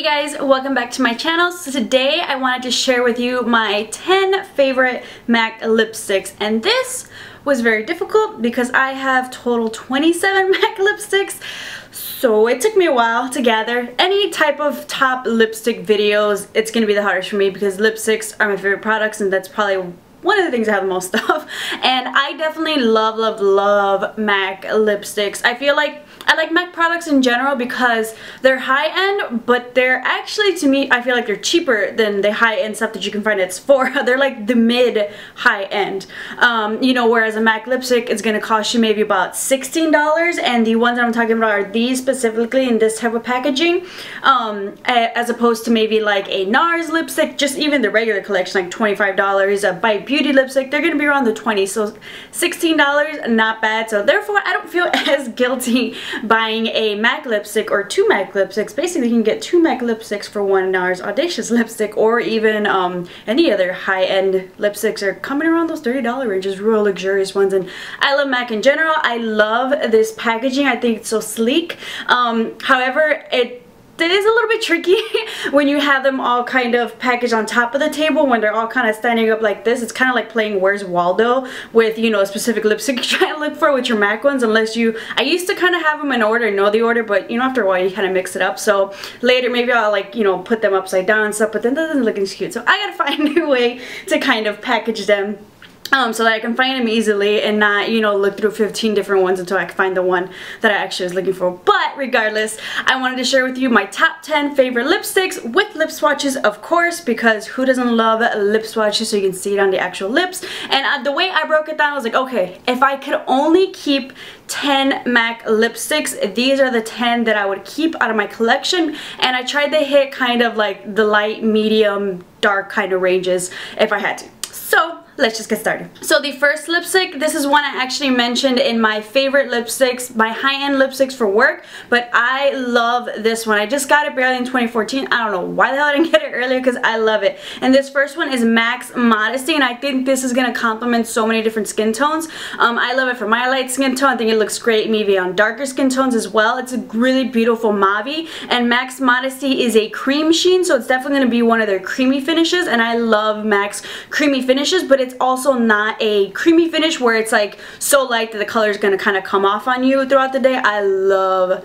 guys, welcome back to my channel. So today I wanted to share with you my 10 favorite MAC lipsticks, and this was very difficult because I have total 27 MAC lipsticks. So it took me a while to gather. Any type of top lipstick videos, it's gonna be the hardest for me because lipsticks are my favorite products, and that's probably one of the things I have the most of. And I definitely love MAC lipsticks. I feel like I like MAC products in general because they're high-end, but they're actually, to me, I feel like they're cheaper than the high-end stuff that you can find at Sephora. They're like the mid-high-end. You know, whereas a MAC lipstick is gonna cost you maybe about $16, and the ones that I'm talking about are these specifically in this type of packaging, as opposed to maybe like a NARS lipstick, just even the regular collection, like $25. A Bite Beauty lipstick, they're gonna be around the 20s, so $16, not bad. So therefore, I don't feel as guilty buying a MAC lipstick or two MAC lipsticks. Basically, you can get two MAC lipsticks for one NARS Audacious lipstick, or even any other high-end lipsticks are coming around those $30 ranges, real luxurious ones. And I love MAC in general. I love this packaging. I think it's so sleek. However, it is a little bit tricky when you have them all kind of packaged on top of the table, when they're all kind of standing up like this. It's kind of like playing Where's Waldo with, you know, a specific lipstick you're trying to look for with your MAC ones, unless you, I used to kind of have them in order, know the order, but you know, after a while you kind of mix it up. So later maybe I'll, like, you know, put them upside down and stuff, but then that doesn't look as cute. So I gotta find a new way to kind of package them so that I can find them easily and not, you know, look through 15 different ones until I can find the one that I actually was looking for. But regardless, I wanted to share with you my top 10 favorite lipsticks with lip swatches, of course, because who doesn't love lip swatches so you can see it on the actual lips. And the way I broke it down, I was like, okay, if I could only keep 10 MAC lipsticks, these are the 10 that I would keep out of my collection. And I tried to hit kind of like the light, medium, dark kind of ranges if I had to. So let's just get started. So the first lipstick, this is one I actually mentioned in my favorite lipsticks, my high-end lipsticks for work, but I love this one. I just got it barely in 2014. I don't know why the hell I didn't get it earlier, because I love it. And this first one is MAC's Modesty, and I think this is going to complement so many different skin tones. I love it for my light skin tone. I think it looks great maybe on darker skin tones as well. It's a really beautiful mauve, and MAC's Modesty is a cream sheen, so it's definitely going to be one of their creamy finishes, and I love MAC's creamy finishes, but it's also not a creamy finish where it's like so light that the color is going to kind of come off on you throughout the day. I love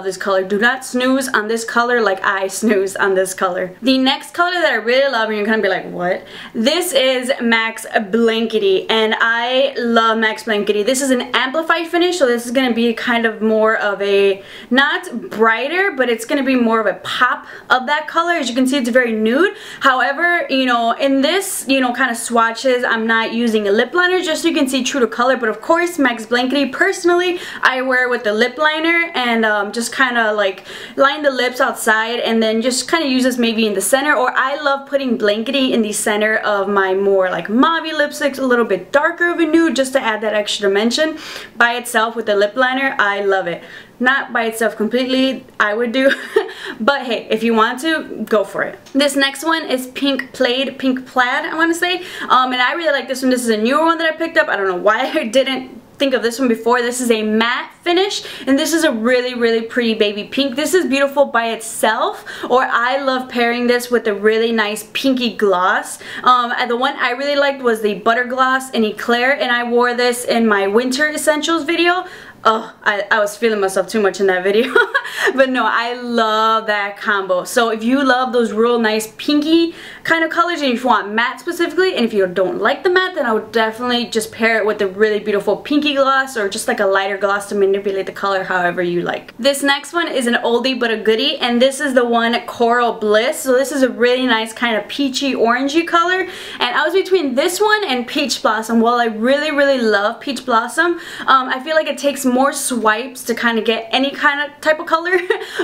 this color. Do not snooze on this color like I snooze on this color. The next color that I really love, and you're going to be like, what? This is MAC's Blankety, and I love MAC's Blankety. This is an amplified finish, so this is going to be kind of more of a, not brighter, but it's going to be more of a pop of that color. As you can see, it's very nude. However, you know, in this, you know, kind of swatches, I'm not using a lip liner just so you can see true to color, but of course MAC's Blankety, personally I wear with the lip liner and just kind of like line the lips outside and then just kind of use this maybe in the center, or I love putting Blankety in the center of my more like mauve lipsticks, a little bit darker of a nude, just to add that extra dimension. By itself with the lip liner, I love it. Not by itself completely, I would do, but hey, if you want to, go for it. This next one is Pink Plaid, I want to say, and I really like this one. This is a newer one that I picked up. I don't know why I didn't think of this one before. This is a matte finish, and this is a really pretty baby pink. This is beautiful by itself, or I love pairing this with a really nice pinky gloss. The one I really liked was the Butter Gloss in Eclair, and I wore this in my Winter Essentials video. Oh, I was feeling myself too much in that video. But no, I love that combo. So if you love those real nice pinky kind of colors, and if you want matte specifically, and if you don't like the matte, then I would definitely just pair it with a really beautiful pinky gloss, or just like a lighter gloss to manipulate the color however you like. This next one is an oldie but a goodie, and this is the one Coral Bliss. So this is a really nice kind of peachy orangey color, and I was between this one and Peach Blossom. While I really love Peach Blossom, I feel like it takes more swipes to kind of get any kind of type of color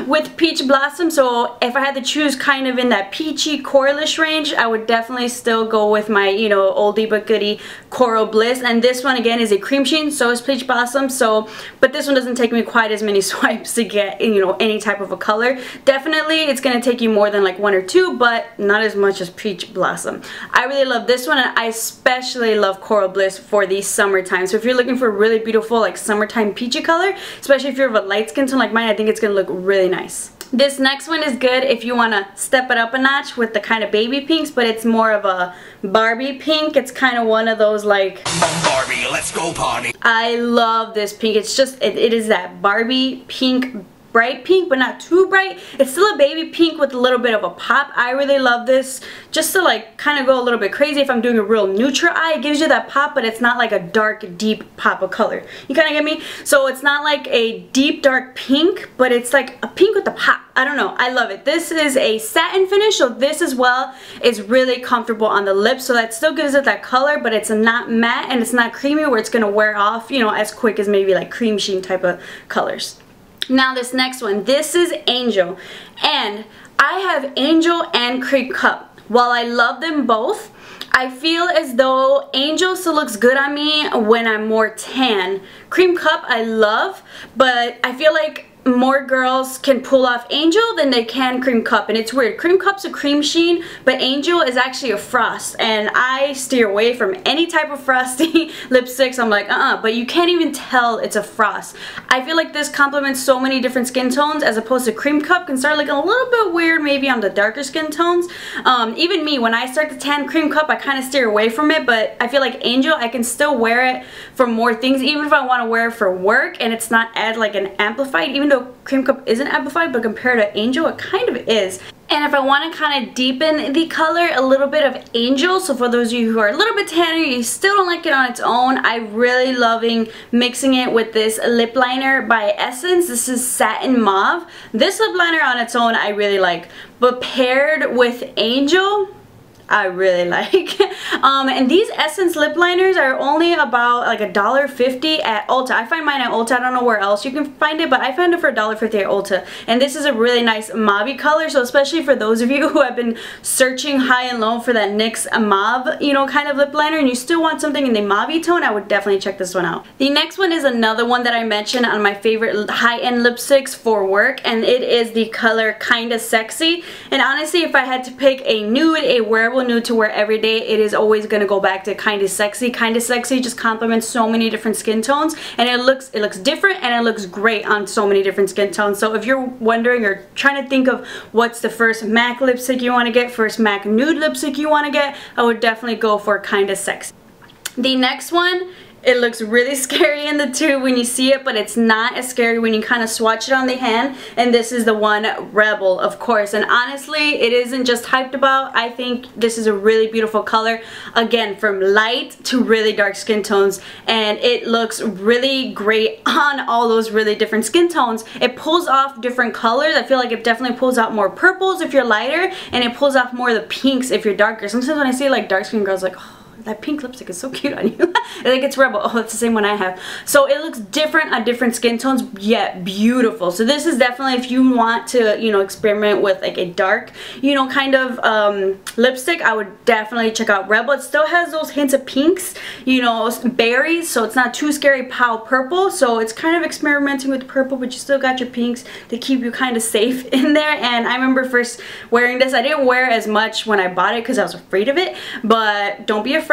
with Peach Blossom. So if I had to choose kind of in that peachy coralish range, I would definitely still go with my, you know, oldie but goodie Coral Bliss. And this one again is a cream sheen, so is Peach Blossom. So, but this one doesn't take me quite as many swipes to get, you know, any type of a color. Definitely it's gonna take you more than like one or two, but not as much as Peach Blossom. I really love this one, and I especially love Coral Bliss for the summertime. So if you're looking for a really beautiful like summertime peachy color, especially if you're of a light skin tone like mine, I think it's gonna look really nice. This next one is good if you want to step it up a notch with the kind of baby pinks, but it's more of a Barbie pink. It's kind of one of those like, Barbie, let's go party. I love this pink. It's just, it is that Barbie pink, bright pink, but not too bright. It's still a baby pink with a little bit of a pop. I really love this just to like kind of go a little bit crazy if I'm doing a real neutral eye. It gives you that pop, but it's not like a dark, deep pop of color. You kind of get me? So it's not like a deep, dark pink, but it's like a pink with a pop. I don't know. I love it. This is a satin finish, so this as well is really comfortable on the lips. So that still gives it that color, but it's not matte and it's not creamy where it's going to wear off, you know, as quick as maybe like cream sheen type of colors. Now this next one, this is Angel, and I have Angel and Cream Cup. While I love them both, I feel as though Angel still looks good on me when I'm more tan. Cream Cup I love, but I feel like more girls can pull off Angel than they can Cream Cup, and it's weird. Cream Cup's a cream sheen, but Angel is actually a frost, and I steer away from any type of frosty lipsticks. I'm like, but you can't even tell it's a frost. I feel like this complements so many different skin tones, as opposed to Cream Cup can start looking a little bit weird maybe on the darker skin tones. Even me, when I start to tan Cream Cup, I kind of steer away from it, but I feel like Angel, I can still wear it for more things, even if I want to wear it for work and it's not as like an amplified, even though Cream Cup isn't amplified, but compared to Angel, it kind of is. And if I want to kind of deepen the color, a little bit of Angel, so for those of you who are a little bit tanner, you still don't like it on its own, I'm really loving mixing it with this lip liner by Essence. This is Satin Mauve. This lip liner on its own, I really like, but paired with Angel, I really like. And these Essence lip liners are only about like $1.50 at Ulta. I find mine at Ulta. I don't know where else you can find it, but I found it for $1.50 at Ulta. And this is a really nice mauve color, so especially for those of you who have been searching high and low for that NYX mauve, you know, kind of lip liner, and you still want something in the mauve tone, I would definitely check this one out. The next one is another one that I mentioned on my favorite high-end lipsticks for work, and it is the color Kinda Sexy. And honestly, if I had to pick a nude, a wearable nude to wear every day, it is always going to go back to Kinda Sexy. Kinda Sexy just complements so many different skin tones, and it looks different, and it looks great on so many different skin tones. So if you're wondering or trying to think of what's the first MAC lipstick you want to get, first MAC nude lipstick you want to get, I would definitely go for Kinda Sexy. The next one, it looks really scary in the tube when you see it, but it's not as scary when you kind of swatch it on the hand. And this is the one, Rebel, of course. And honestly, it isn't just hyped about. I think this is a really beautiful color. Again, from light to really dark skin tones. And it looks really great on all those really different skin tones. It pulls off different colors. I feel like it definitely pulls out more purples if you're lighter, and it pulls off more of the pinks if you're darker. Sometimes when I see like dark skin girls, like, oh, that pink lipstick is so cute on you. Like, it's Rebel. Oh, it's the same one I have. So it looks different on different skin tones, yet beautiful. So this is definitely, if you want to, you know, experiment with like a dark, you know, kind of lipstick, I would definitely check out Rebel. It still has those hints of pinks, you know, berries, so it's not too scary pow purple. So it's kind of experimenting with purple, but you still got your pinks to keep you kind of safe in there. And I remember first wearing this. I didn't wear as much when I bought it because I was afraid of it, but don't be afraid.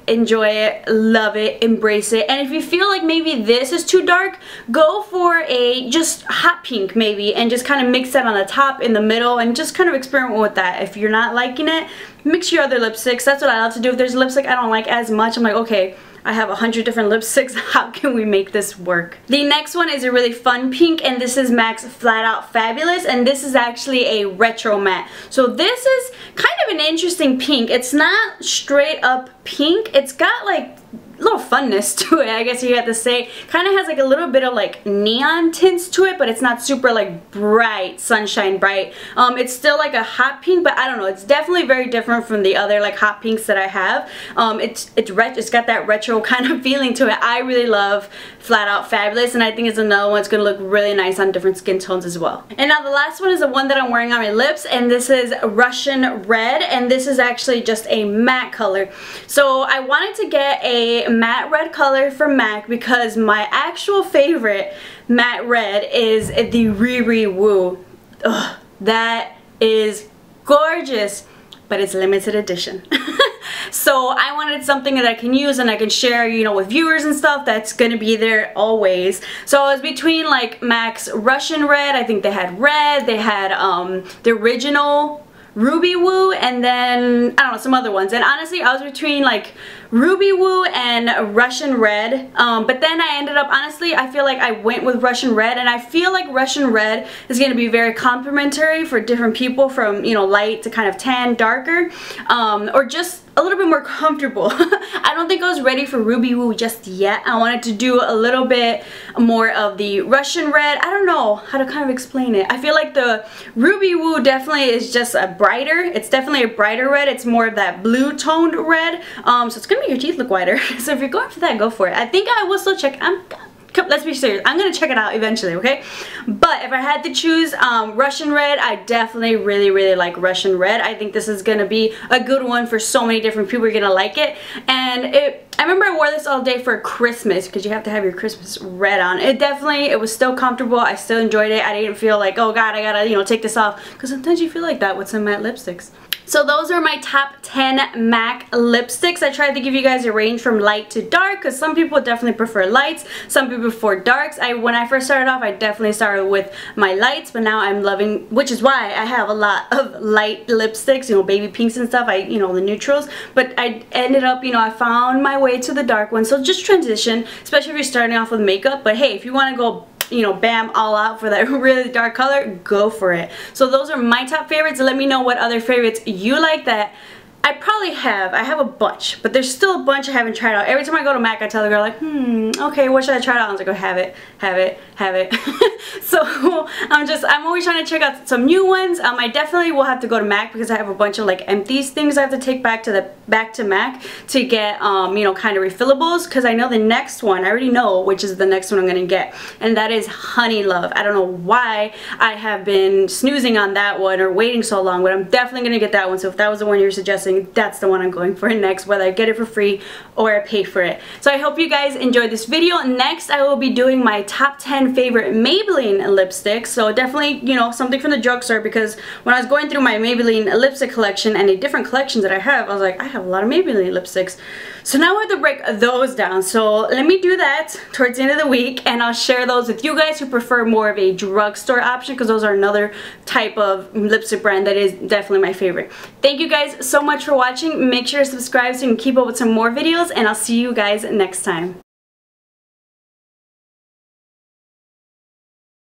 Enjoy it, love it, embrace it. And if you feel like maybe this is too dark, go for a just hot pink maybe, and just kind of mix that on the top, in the middle, and just kind of experiment with that. If you're not liking it, mix your other lipsticks. That's what I love to do. If there's a lipstick I don't like as much, I'm like, okay, I have 100 different lipsticks. How can we make this work? The next one is a really fun pink, and this is MAC's Flat Out Fabulous, and this is actually a retro matte. So this is kind of an interesting pink. It's not straight up pink. It's got like a little funness to it, I guess you have to say. Kind of has like a little bit of like neon tints to it, but it's not super like bright, sunshine bright. It's still like a hot pink, but I don't know, it's definitely very different from the other like hot pinks that I have. It's got that retro kind of feeling to it. I really love Flat Out Fabulous, and I think it's another one that's going to look really nice on different skin tones as well. And now the last one is the one that I'm wearing on my lips, and this is Russian Red, and this is actually just a matte color. So I wanted to get a matte red color from MAC because my actual favorite matte red is the Riri Woo. Ugh, that is gorgeous, but it's limited edition. So I wanted something that I can use and I can share, you know, with viewers and stuff that's gonna be there always. So I was between like MAC's Russian Red, I think they had red, they had the original Ruby Woo, and then I don't know, some other ones. And honestly, I was between like Ruby Woo and Russian Red, but then I ended up, honestly, I feel like I went with Russian Red, and I feel like Russian Red is going to be very complimentary for different people, from, you know, light to kind of tan, darker, or just a little bit more comfortable. I don't think I was ready for Ruby Woo just yet. I wanted to do a little bit more of the Russian Red. I don't know how to kind of explain it. I feel like the Ruby Woo definitely is just a brighter, it's definitely a brighter red. It's more of that blue toned red, so it's gonna make your teeth look whiter. So if you're going for that, go for it. I think I will still check, let's be serious, I'm gonna check it out eventually, okay? But if I had to choose Russian Red, I definitely really like Russian Red. I think this is gonna be a good one for so many different people. You're gonna like it. And I remember I wore this all day for Christmas, because you have to have your Christmas red on. It was still comfortable. I still enjoyed it. I didn't feel like, oh god, I gotta, you know, take this off, because sometimes you feel like that with some matte lipsticks. So those are my top 10 MAC lipsticks. I tried to give you guys a range from light to dark, because some people definitely prefer lights, some people prefer darks. When I first started off, I definitely started with my lights, but now I'm loving, which is why I have a lot of light lipsticks, you know, baby pinks and stuff, you know, the neutrals. But I ended up, you know, I found my way to the dark one. So just transition, especially if you're starting off with makeup. But hey, if you want to go, you know, bam, all out for that really dark color, go for it. So those are my top favorites. Let me know what other favorites you like that I have a bunch, but there's still a bunch I haven't tried out. Every time I go to MAC, I tell the girl like, okay, what should I try out? I was like, oh, have it. So I'm always trying to check out some new ones. I definitely will have to go to MAC, because I have a bunch of like empties things I have to take back to MAC to get, you know, kind of refillables, because I know the next one, I already know which is the next one I'm gonna get, and that is Honey Love. I don't know why I have been snoozing on that one or waiting so long, but I'm definitely gonna get that one. So if that was the one you're suggesting, that's the one I'm going for next, whether I get it for free or I pay for it. So I hope you guys enjoyed this video. Next, I will be doing my top 10 favorite Maybelline lipsticks. So definitely, you know, something from the drugstore, because when I was going through my Maybelline lipstick collection and the different collections that I have, I was like, I have a lot of Maybelline lipsticks. So now I have to break those down. So let me do that towards the end of the week, and I'll share those with you guys who prefer more of a drugstore option, because those are another type of lipstick brand that is definitely my favorite. Thank you guys so much for watching. Make sure to subscribe so you can keep up with some more videos, and I'll see you guys next time.